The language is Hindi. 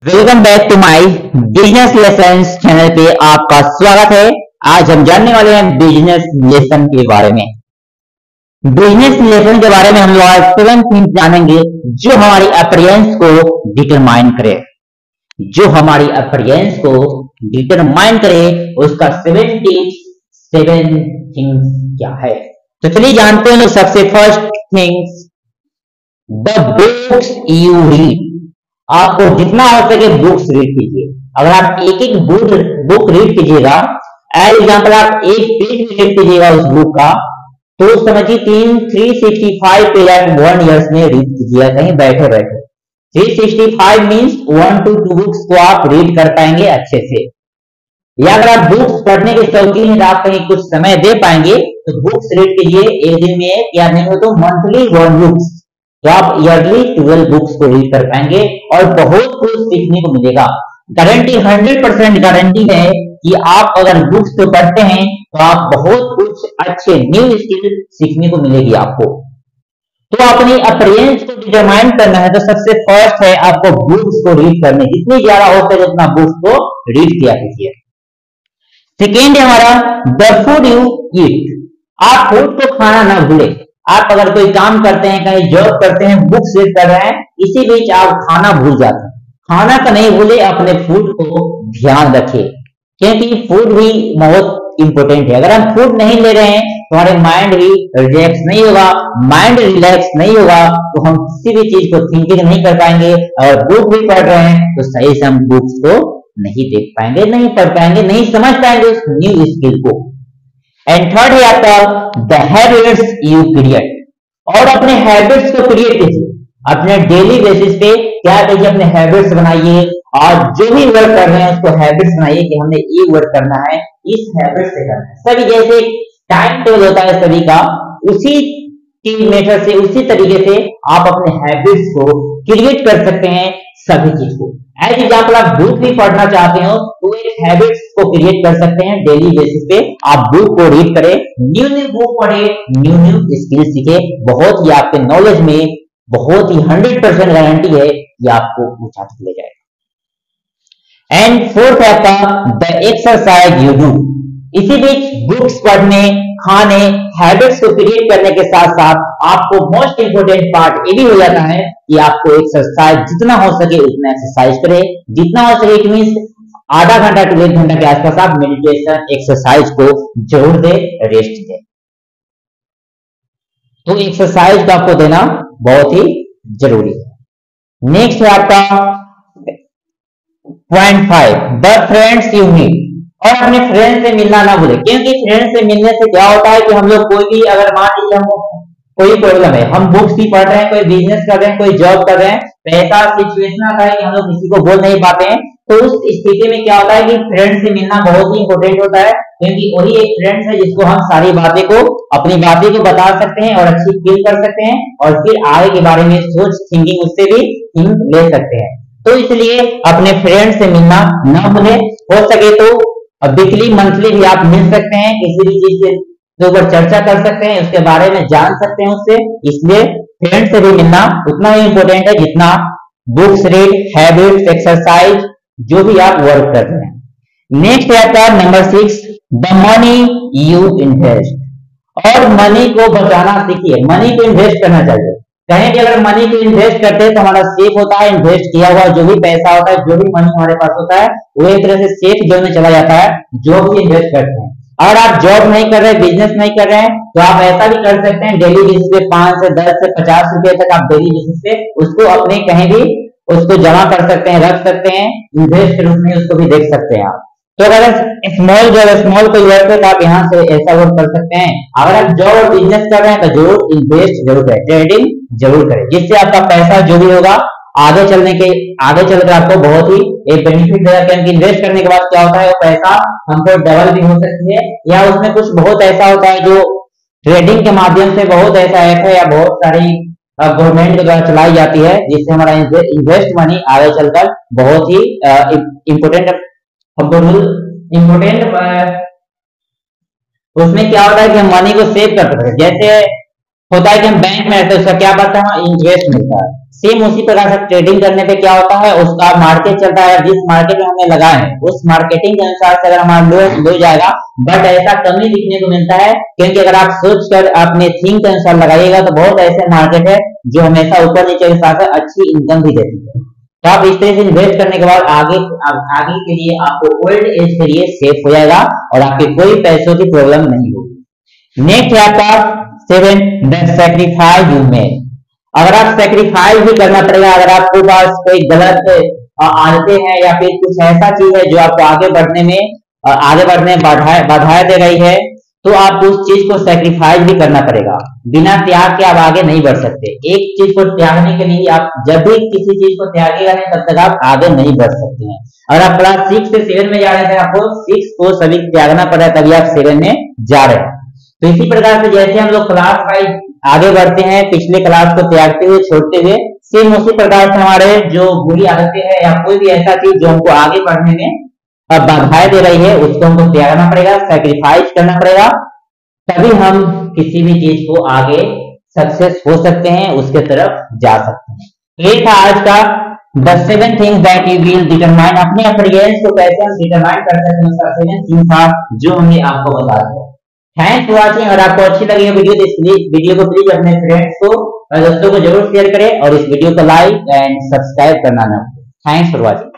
Welcome back to my business lessons channel पे आपका स्वागत है। आज हम जानने वाले हैं बिजनेस लेसन के बारे में। बिजनेस लेसन के बारे में हम लोग आज 7 थिंग्स जानेंगे जो हमारी अपीयरेंस को डिटरमाइन करे। जो हमारी अपीयरेंस को डिटरमाइन करे उसका 7 थिंग्स क्या है। तो चलिए जानते हैं लोग। सबसे first things, the books you read. आपको जितना हो सके बुक्स रीड कीजिए। अगर आप एक एक बुक रीड कीजिएगा, एज एग्जाम्पल आप एक पेज भी रीड कीजिएगा उस बुक का, तो समझिए 365 पेज आप 1 ईयर्स में रीड कीजिएगा कहीं बैठे बैठे। 365 मीन्स 1 to 2 बुक्स को आप रीड कर पाएंगे अच्छे से। या अगर आप बुक्स पढ़ने के शौकीन हैं, आप कहीं कुछ समय दे पाएंगे तो बुक्स रीड कीजिए एक दिन में, या नहीं हो तो मंथली 1 बुक्स, तो आप ईयरली 12 बुक्स को रीड कर पाएंगे और बहुत कुछ सीखने को मिलेगा। गारंटी 100% गारंटी है कि आप अगर बुक्स तो पढ़ते हैं तो आप बहुत कुछ अच्छे न्यू स्किल सीखने को मिलेगी आपको। तो अपनी अपीयरेंस को डिटरमाइन करना है तो सबसे फर्स्ट है आपको बुक्स को रीड करने, जितनी ज्यादा हो सके उतना बुक्स को रीड किया कीजिए। सेकेंड है हमारा द फूड यू ईट। आप फूड को खाना ना भूले। आप अगर कोई काम करते हैं, कहीं जॉब करते हैं, बुक्स रीड कर रहे हैं, इसी बीच आप खाना भूल जाते हैं। खाना का नहीं भूले, अपने फूड को ध्यान रखिए, क्योंकि फूड भी बहुत इंपॉर्टेंट है। अगर हम फूड नहीं ले रहे हैं तो हमारे माइंड भी रिलैक्स नहीं होगा। माइंड रिलैक्स नहीं होगा तो हम किसी भी चीज को थिंकिंग नहीं कर पाएंगे। अगर बुक भी पढ़ रहे हैं तो सही से हम बुक्स को नहीं देख पाएंगे, नहीं पढ़ पाएंगे, नहीं समझ पाएंगे उस न्यू स्किल को। एंड थर्ड है आपका द हैबिट्स यू क्रिएट। और अपने हैबिट्स को क्रिएट कीजिए। अपने डेली बेसिस पे क्या कीजिए, अपने हैबिट्स बनाइए और जो भी वर्क कर रहे हैं उसको हैबिट्स बनाइए कि हमने ये वर्क करना है, इस हैबिट से करना है। सभी जैसे टाइम टेबल होता है सभी का, उसी मेथड से, उसी तरीके से आप अपने हैबिट्स को क्रिएट कर सकते हैं सभी चीज को। एज एग्जाम्पल आप बुक भी पढ़ना चाहते हो तो एक हैबिट्स को क्रिएट कर सकते हैं डेली बेसिस पे। आप बुक को रीड करें, न्यू बुक पढ़े, न्यू स्किल सीखे। बहुत ही आपके नॉलेज में बहुत ही 100% गारंटी है कि आपको ऊंचा तक ले जाएगा। एंड फोर्थ है आपका द एक्सरसाइज यू डू। इसी बीच बुक्स पढ़ने, खाने, हैबिट्स को क्रिएट करने के साथ साथ आपको मोस्ट इंपोर्टेंट पार्ट ये भी हो जाता है कि आपको एक्सरसाइज जितना हो सके उतना एक्सरसाइज करें। जितना हो सके, इट मींस आधा घंटा टू 1 घंटा के आसपास आप मेडिटेशन, एक्सरसाइज को जरूर दे, रेस्ट दे। तो एक्सरसाइज को आपको देना बहुत ही जरूरी है। नेक्स्ट है आपका point 5 the friends you meet. और अपने फ्रेंड से मिलना ना भूले, क्योंकि फ्रेंड से मिलने से क्या होता है कि हम लोग कोई भी, अगर मान लीजिए हम कोई प्रॉब्लम है, हम बुक्स भी पढ़ रहे हैं, कोई बिजनेस कर रहे हैं, कोई जॉब कर रहे हैं, तो ऐसा सिचुएशन आता है कि हम लोग किसी को बोल नहीं पाते हैं, तो उस स्थिति में क्या होता है कि फ्रेंड से मिलना बहुत ही इंपॉर्टेंट होता है, क्योंकि वही एक फ्रेंड है जिसको हम सारी बातें को, अपनी बातें को बता सकते हैं और अच्छी फील कर सकते हैं और फिर आगे के बारे में सोच, थिंकिंग उससे भी हिंट ले सकते हैं। तो इसलिए अपने फ्रेंड से मिलना ना भूले। हो सके तो वीकली, मंथली भी आप मिल सकते हैं, किसी भी चीज के ऊपर चर्चा कर सकते हैं, उसके बारे में जान सकते हैं उससे। इसलिए फ्रेंड से भी मिलना उतना ही इंपॉर्टेंट है जितना बुक्स रीड, हैबिट्स, एक्सरसाइज, जो भी आप वर्क कर रहे हैं। नेक्स्ट है आपका number 6 the money you invest. और मनी को बचाना सीखिए, मनी को इन्वेस्ट करना चाहिए। कहीं भी अगर मनी को इन्वेस्ट करते हैं तो हमारा सेफ होता है। इन्वेस्ट किया हुआ जो भी पैसा होता है, जो भी मनी हमारे पास होता है, वो एक तरह से सेफ जोन में चला जाता है जो भी इन्वेस्ट करते हैं। अगर आप जॉब नहीं कर रहे, बिजनेस नहीं कर रहे हैं, तो आप ऐसा भी कर सकते हैं डेली बेसिस पे 5 से 10 से 50 रुपए तक आप डेली बेसिस पे उसको अपने कहीं भी उसको जमा कर सकते हैं, रख सकते हैं, इन्वेस्ट के रूप में उसको भी देख सकते हैं आप। तो अगर स्मॉल कोई वर्क है तो आप यहाँ से ऐसा वर्क कर सकते हैं। अगर आप जॉब और बिजनेस कर रहे हैं तो जरूर इन्वेस्ट जरूर करें, ट्रेडिंग जरूर करें, जिससे आपका पैसा जो भी होगा आगे चलकर आपको बहुत ही एक बेनिफिट देगा। क्योंकि इन्वेस्ट करने के बाद क्या होता है, वो पैसा हमको डबल भी हो सकती है, या उसमें कुछ बहुत ऐसा होता है जो ट्रेडिंग के माध्यम से, बहुत ऐसा ऐप है या बहुत सारी गवर्नमेंट के द्वारा चलाई जाती है, जिससे हमारा इन्वेस्ट मनी आगे चलकर बहुत ही इम्पोर्टेंट उसमें क्या होता है कि हम मनी को सेव कर सकते हैं। जैसे होता है कि हम बैंक में रहते हैं, उसका क्या बढ़ता है, इंटरेस्ट मिलता है। सेम उसी प्रकार से ट्रेडिंग करने पे क्या होता है, उसका मार्केट चलता है, जिस मार्केट में हमने लगाए हैं उस मार्केटिंग के अनुसार से अगर हमारा लो जाएगा, बट ऐसा कम ही दिखने को मिलता है, क्योंकि अगर आप सोच कर अपने थिंक के अनुसार लगाइएगा तो बहुत ऐसे मार्केट है जो हमेशा ऊपर नीचे के साथ अच्छी इनकम भी देती है। तो आप इस तरह से इन्वेस्ट करने के बाद आगे के लिए आपको ओल्ड एज के लिए सेफ हो जाएगा और आपके कोई पैसों की प्रॉब्लम नहीं होगी। नेक्स्ट है आपका 7, द सेक्रीफाइस यू मेक। अगर आप सेक्रीफाइस भी करना पड़ेगा, अगर आपके पास कोई गलत आदतें हैं या फिर कुछ ऐसा चीज है जो आपको आगे बढ़ने में बाधाएं दे रही है, तो आपको उस चीज को सेक्रीफाइस भी करना पड़ेगा। बिना त्याग के आप आगे नहीं बढ़ सकते। एक चीज को त्यागने के लिए आप जब भी किसी चीज को त्यागेगा नहीं तब तक आप आगे नहीं बढ़ सकते हैं। अगर आप क्लास 6 से 7 में जा रहे थे, आपको 6 को सभी त्यागना पड़ा, तभी आप 7 में जा रहे हैं। तो इसी प्रकार से जैसे हम लोग क्लास वाइज आगे बढ़ते हैं, पिछले क्लास को त्यागते हुए छोड़ते हुए, सेम उसी प्रकार से हमारे जो बुरी आदतें हैं या कोई भी ऐसा चीज जो हमको आगे बढ़ने में बाधाएं दे रही है, उसको हमको त्यागना पड़ेगा, सैक्रिफाइस करना पड़ेगा, तभी हम किसी भी चीज को आगे सक्सेस हो सकते हैं, उसके तरफ जा सकते हैं। ये था आज का the 7 things that you will determine. अपने एक्सपीरियंस को कैसे हम डिटरमाइन कर सकते हैं, उसका 7 थिंग्स था जो हमने आपको बता दिया। Thanks for watching. अगर आपको अच्छी लगी वीडियो तो इस वीडियो को प्लीज अपने फ्रेंड्स को और दोस्तों को जरूर शेयर करें और इस वीडियो को लाइक एंड सब्सक्राइब करना ना भूलें। Thanks for watching.